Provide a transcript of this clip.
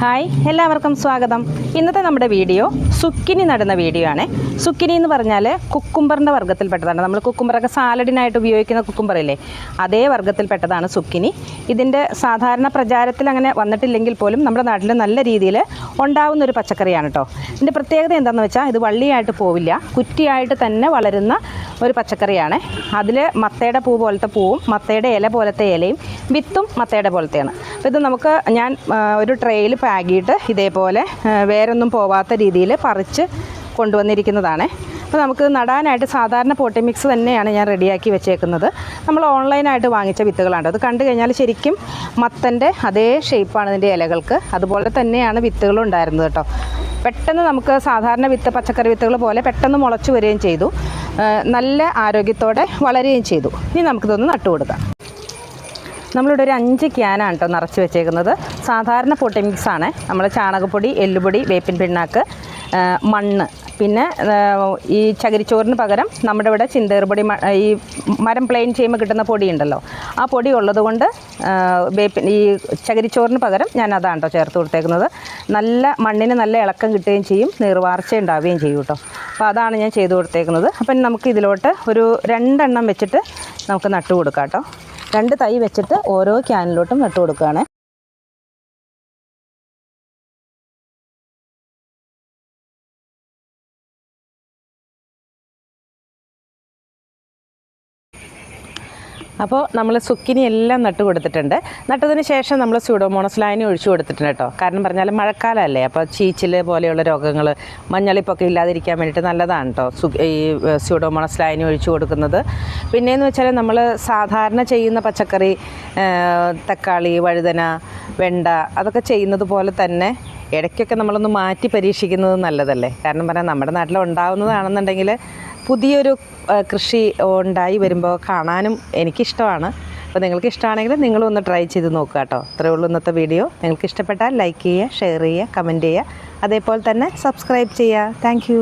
Hi, എല്ലാവർക്കും സ്വാഗതം. ഇന്നത്തെ നമ്മുടെ വീഡിയോ സുക്കിനി നടുന്ന വീഡിയോ ആണ്. സുക്കിനി എന്ന് പറഞ്ഞാൽ കുക്കുംബറിൻ്റെ വർഗ്ഗത്തിൽപ്പെട്ടതാണ്. നമ്മൾ കുക്കുംബറൊക്കെ സാലഡിനായിട്ട് ഉപയോഗിക്കുന്ന കുക്കുംബറില്ലേ, അതേ വർഗ്ഗത്തിൽപ്പെട്ടതാണ് സുക്കിനി. ഇതിൻ്റെ സാധാരണ പ്രചാരത്തിൽ അങ്ങനെ വന്നിട്ടില്ലെങ്കിൽ പോലും നമ്മുടെ നാട്ടിൽ നല്ല രീതിയിൽ ഉണ്ടാവുന്ന ഒരു പച്ചക്കറിയാണ് കേട്ടോ. ഇതിൻ്റെ പ്രത്യേകത എന്താണെന്ന് വെച്ചാൽ ഇത് വള്ളിയായിട്ട് പോവില്ല, കുറ്റിയായിട്ട് തന്നെ വളരുന്ന ഒരു പച്ചക്കറിയാണ്. അതിൽ മത്തയുടെ പൂ പോലത്തെ പൂവും മത്തയുടെ ഇല പോലത്തെ ഇലയും വിത്തും മത്തയുടെ പോലത്തെയാണ്. അപ്പോൾ ഇത് നമുക്ക് ഞാൻ ഒരു ട്രേയിൽ പാകിയിട്ട് ഇതേപോലെ വേരൊന്നും പോവാത്ത രീതിയിൽ പറിച്ച് കൊണ്ടുവന്നിരിക്കുന്നതാണ്. അപ്പോൾ നമുക്ക് നടാനായിട്ട് സാധാരണ പോട്ടി മിക്സ് തന്നെയാണ് ഞാൻ റെഡിയാക്കി വെച്ചേക്കുന്നത്. നമ്മൾ ഓൺലൈനായിട്ട് വാങ്ങിച്ച വിത്തുകളാണ്. അത് കണ്ടു കഴിഞ്ഞാൽ ശരിക്കും മത്തൻ്റെ അതേ ഷേപ്പാണ് ഇതിൻ്റെ ഇലകൾക്ക്, അതുപോലെ തന്നെയാണ് വിത്തുകളും ഉണ്ടായിരുന്നത് കേട്ടോ. പെട്ടെന്ന് നമുക്ക് സാധാരണ വിത്ത് പച്ചക്കറി വിത്തുകൾ പോലെ പെട്ടെന്ന് മുളച്ചു വരികയും ചെയ്തു, നല്ല ആരോഗ്യത്തോടെ വളരുകയും ചെയ്തു. ഇനി നമുക്കിതൊന്ന് നട്ടുകൊടുക്കാം. നമ്മളിവിടെ ഒരു 5 ക്യാനാണ് കേട്ടോ നിറച്ച് വെച്ചേക്കുന്നത്. സാധാരണ പൊട്ടി മിക്സാണ്. നമ്മൾ ചാണകപ്പൊടി, എല്ലുപൊടി, വേപ്പിൻ പിണ്ണാക്ക്, മണ്ണ്, പിന്നെ ഈ ചകിരിച്ചോറിന് പകരം നമ്മുടെ ഇവിടെ ചിന്തേറുപൊടി, ഈ മരം പ്ലെയിൻ ചെയ്യുമ്പോൾ കിട്ടുന്ന പൊടി ഉണ്ടല്ലോ, ആ പൊടി ഉള്ളത് കൊണ്ട് ഈ ചകിരിച്ചോറിന് പകരം ഞാൻ അതാണ് കേട്ടോ ചേർത്ത് കൊടുത്തേക്കുന്നത്. നല്ല മണ്ണിന് നല്ല ഇളക്കം കിട്ടുകയും ചെയ്യും, നീർവാർച്ച ഉണ്ടാവുകയും ചെയ്യും കേട്ടോ. അപ്പോൾ അതാണ് ഞാൻ ചെയ്ത് കൊടുത്തേക്കുന്നത്. അപ്പം നമുക്ക് ഇതിലോട്ട് ഒരു 2 എണ്ണം വെച്ചിട്ട് നമുക്ക് നട്ടു കൊടുക്കാം കേട്ടോ. 2 തൈ വെച്ചിട്ട് ഓരോ ക്യാനിലോട്ടും നട്ടു കൊടുക്കുകയാണ്. അപ്പോൾ നമ്മൾ സുക്കിനി എല്ലാം നട്ട് കൊടുത്തിട്ടുണ്ട്. നട്ടതിന് ശേഷം നമ്മൾ സ്യൂഡോമോണസ് ലായനി ഒഴിച്ചു കൊടുത്തിട്ടുണ്ട് കേട്ടോ. കാരണം പറഞ്ഞാൽ മഴക്കാലമല്ലേ, അപ്പോൾ ചീച്ചിൽ പോലെയുള്ള രോഗങ്ങൾ, മഞ്ഞളിപ്പൊക്കെ ഇല്ലാതിരിക്കാൻ വേണ്ടിയിട്ട് നല്ലതാണ് കേട്ടോ ഈ സ്യൂഡോമോണസ് ലായനി ഒഴിച്ചു കൊടുക്കുന്നത്. പിന്നെയെന്ന് വെച്ചാൽ നമ്മൾ സാധാരണ ചെയ്യുന്ന പച്ചക്കറി, തക്കാളി, വഴുതന, വെണ്ട, അതൊക്കെ ചെയ്യുന്നത് പോലെ തന്നെ ഇടയ്ക്കൊക്കെ നമ്മളൊന്ന് മാറ്റി പരീക്ഷിക്കുന്നത് നല്ലതല്ലേ. കാരണം പറഞ്ഞാൽ നമ്മുടെ നാട്ടിൽ ഉണ്ടാകുന്നതാണെന്നുണ്ടെങ്കിൽ പുതിയൊരു കൃഷി ഉണ്ടായി വരുമ്പോൾ കാണാനും എനിക്കിഷ്ടമാണ്. അപ്പോൾ നിങ്ങൾക്ക് ഇഷ്ടമാണെങ്കിൽ നിങ്ങളും ഒന്ന് ട്രൈ ചെയ്ത് നോക്കുക കേട്ടോ. അത്രയേ ഉള്ളൂ ഇന്നത്തെ വീഡിയോ. നിങ്ങൾക്ക് ഇഷ്ടപ്പെട്ടാൽ ലൈക്ക് ചെയ്യുക, ഷെയർ ചെയ്യുക, കമൻറ്റ് ചെയ്യുക, അതേപോലെ തന്നെ സബ്സ്ക്രൈബ് ചെയ്യുക. താങ്ക്